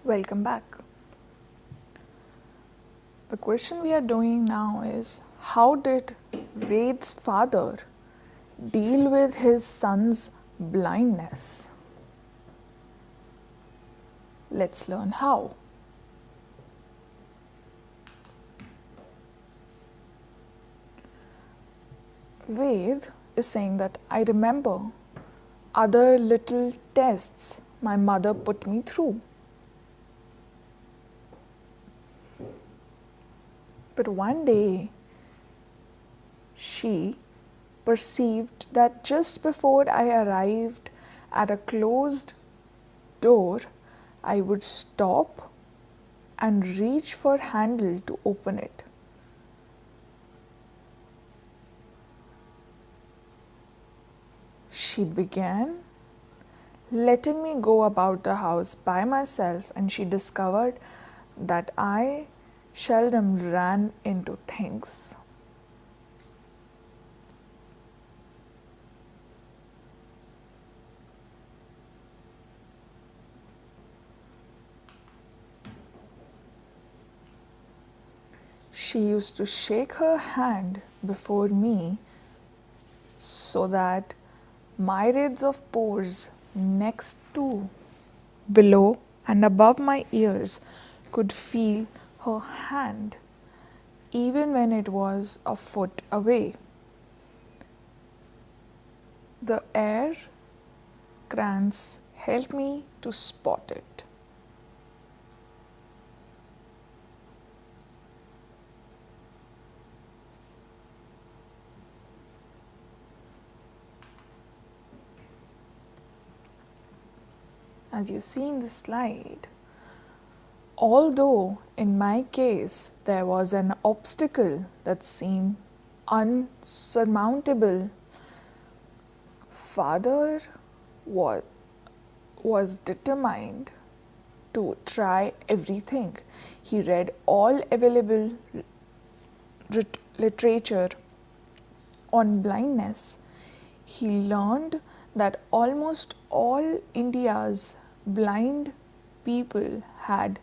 Welcome back. The question we are doing now is, how did Ved's father deal with his son's blindness? Let's learn how. Ved is saying that I remember other little tests my mother put me through. But one day, she perceived that just before I arrived at a closed door, I would stop and reach for handle to open it. She began letting me go about the house by myself, and she discovered that I seldom ran into things. She used to shake her hand before me so that myriads of pores next to, below, and above my ears could feel her hand even when it was a foot away. The air crans helped me to spot it. As you see in the slide, although in my case there was an obstacle that seemed unsurmountable, father was determined to try everything. He read all available literature on blindness. He learned that almost all India's blind people had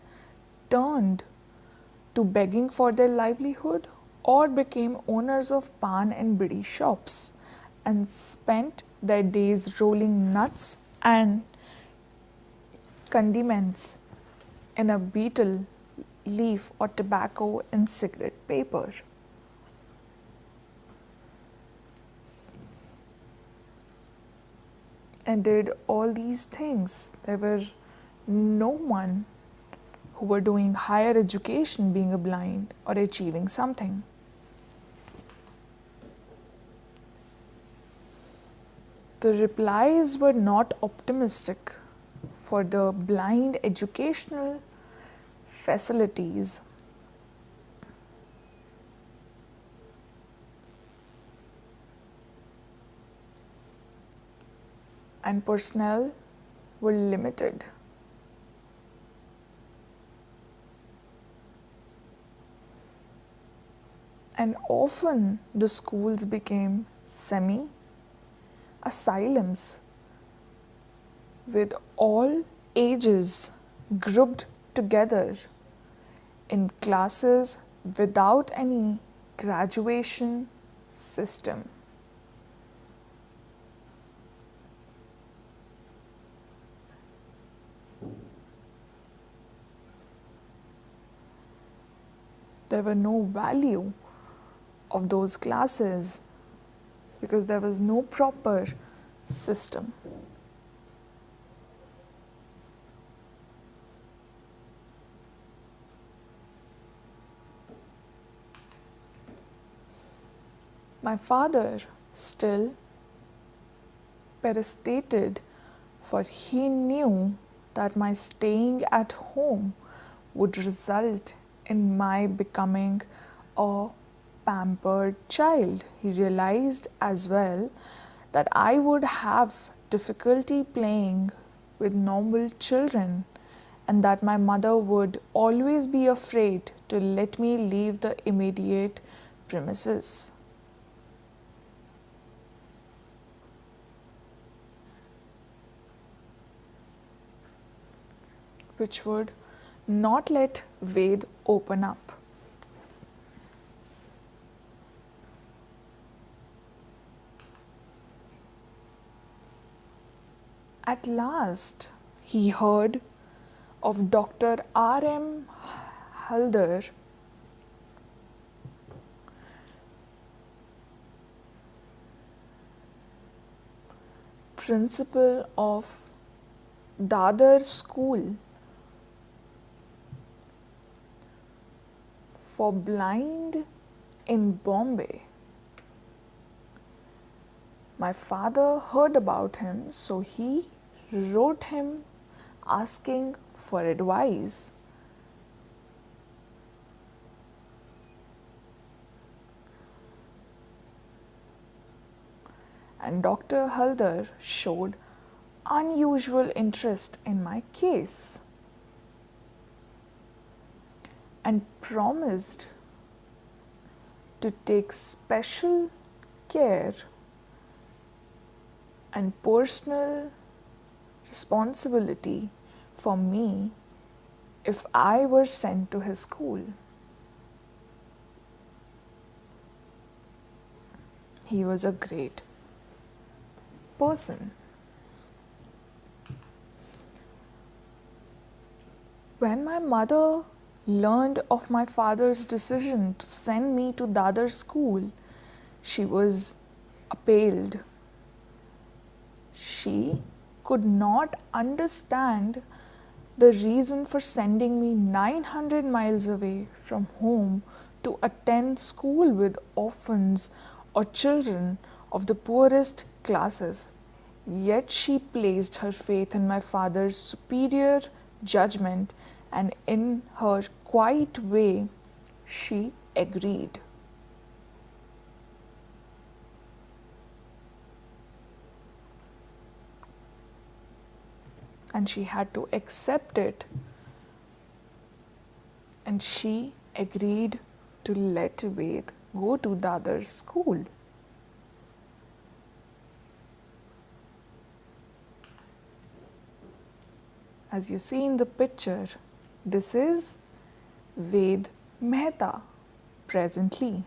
turned to begging for their livelihood or became owners of pan and bidi shops and spent their days rolling nuts and condiments in a betel leaf or tobacco and cigarette paper. And did all these things. There were no one who were doing higher education being a blind or achieving something. The replies were not optimistic for the blind educational facilities. And personnel were limited. And often the schools became semi-asylums with all ages grouped together in classes without any graduation system. There were no value of those classes because there was no proper system. My father still persevered, for he knew that my staying at home would result in my becoming a pampered child. He realized as well that I would have difficulty playing with normal children and that my mother would always be afraid to let me leave the immediate premises. Which would not let Ved open up. At last, he heard of Dr. R.M. Haldar, principal of Dadar School for Blind in Bombay. My father heard about him, so he wrote him asking for advice. And Dr. Haldar showed unusual interest in my case and promised to take special care and personal responsibility for me if I were sent to his school. He was a great person. When my mother learned of my father's decision to send me to Dadar school, she was appalled. She could not understand the reason for sending me 900 miles away from home to attend school with orphans or children of the poorest classes. Yet she placed her faith in my father's superior judgment, and in her quiet way, she agreed. And she had to accept it. And she agreed to let Ved go to Dadar's school. As you see in the picture, this is Ved Mehta presently.